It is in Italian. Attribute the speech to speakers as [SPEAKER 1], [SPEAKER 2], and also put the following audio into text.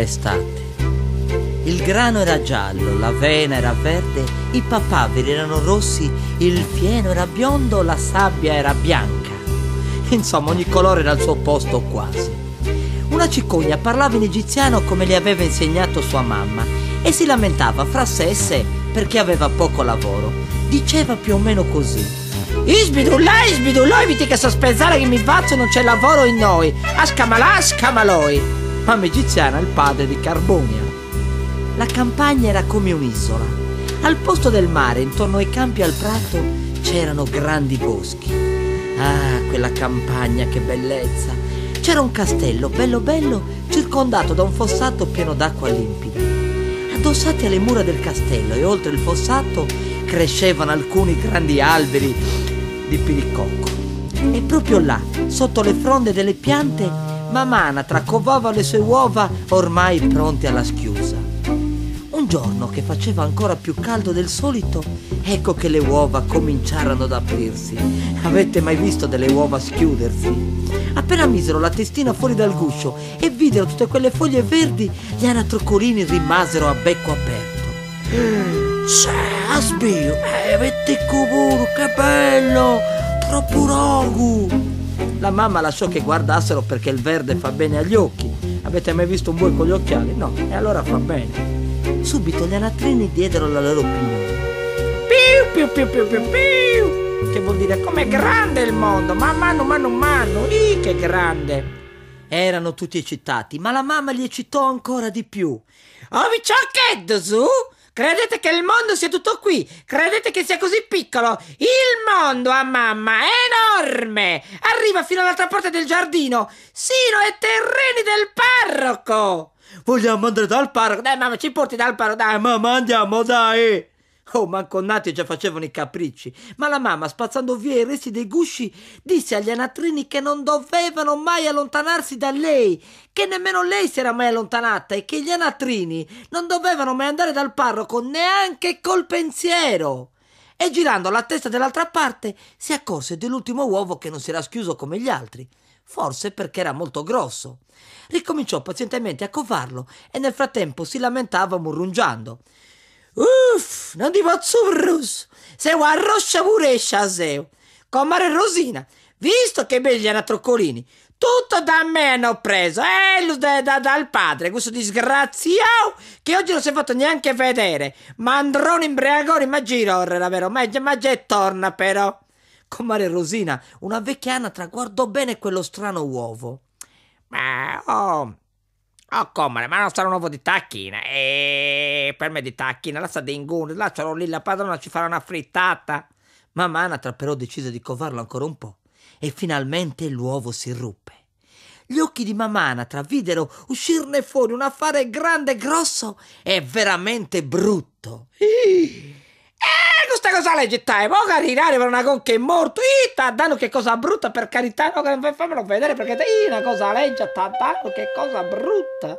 [SPEAKER 1] estate. Il grano era giallo, l'avena era verde, i papaveri erano rossi, il fieno era biondo, la sabbia era bianca. Insomma, ogni colore era al suo posto quasi. Una cicogna parlava in egiziano come le aveva insegnato sua mamma e si lamentava fra sé e sé perché aveva poco lavoro. Diceva più o meno così: isbidullai, viti che sospensare che mi faccio non c'è lavoro in noi, ascamalà, scamaloi. Mamma egiziana è il padre di Carbonia. La campagna era come un'isola. Al posto del mare, intorno ai campi e al prato, c'erano grandi boschi. Ah, quella campagna, che bellezza! C'era un castello bello bello, circondato da un fossato pieno d'acqua limpida. Addossati alle mura del castello e oltre il fossato crescevano alcuni grandi alberi di piricocco. E proprio là, sotto le fronde delle piante, mamma Anatra covava le sue uova ormai pronte alla schiusa. Un giorno che faceva ancora più caldo del solito, ecco che le uova cominciarono ad aprirsi. Avete mai visto delle uova schiudersi? Appena misero la testina fuori dal guscio e videro tutte quelle foglie verdi, gli anatroccolini rimasero a becco aperto. Asbio, avete cuburo, che bello, troppo rogu. La mamma lasciò che guardassero perché il verde fa bene agli occhi. Avete mai visto un bue con gli occhiali? No, e allora fa bene. Subito gli anatrini diedero la loro opinione. Piu, piu, piu, piu, piu, piu. Che vuol dire com'è grande il mondo, ma mano, che grande. Erano tutti eccitati, ma la mamma li eccitò ancora di più. Oh, vi cioccheddo su? Credete che il mondo sia tutto qui? Credete che sia così piccolo? Il mondo a mamma è enorme! Arriva fino all'altra parte del giardino, sino ai terreni del parroco! Vogliamo andare dal parroco? Dai mamma, ci porti dal parroco, dai mamma, andiamo, dai! Oh, manco nati già facevano i capricci, ma la mamma, spazzando via i resti dei gusci, disse agli anatrini che non dovevano mai allontanarsi da lei, che nemmeno lei si era mai allontanata e che gli anatrini non dovevano mai andare dal parroco neanche col pensiero. E girando la testa dall'altra parte si accorse dell'ultimo uovo che non si era schiuso come gli altri, forse perché era molto grosso. Ricominciò pazientemente a covarlo e nel frattempo si lamentava murrungiando. Uff, non ti posso brus, se arroscia pure scaseo. Comare Rosina, visto che belli anatroccolini, tutto da me hanno preso, dal padre, questo disgraziato che oggi non si è fatto neanche vedere. Mandrone imbriagone, ma girorre, vero? Ma già torna però. Comare Rosina, una vecchia anatra, guardò bene quello strano uovo. Oh, comare, ma non sarà un uovo di tacchina? Per me di tacchina, la sa di inguno, lascialo lì, la padrona ci farà una frittata. Mamma Anatra però decise di covarlo ancora un po' e finalmente l'uovo si ruppe. Gli occhi di mamma Anatra videro uscirne fuori un affare grande e grosso e veramente brutto. Questa cosa legge tai, può carinare per una con che è morto, t'ha dato che cosa brutta, per carità, no, fammelo vedere perché una cosa legge, t'ha dato che cosa brutta.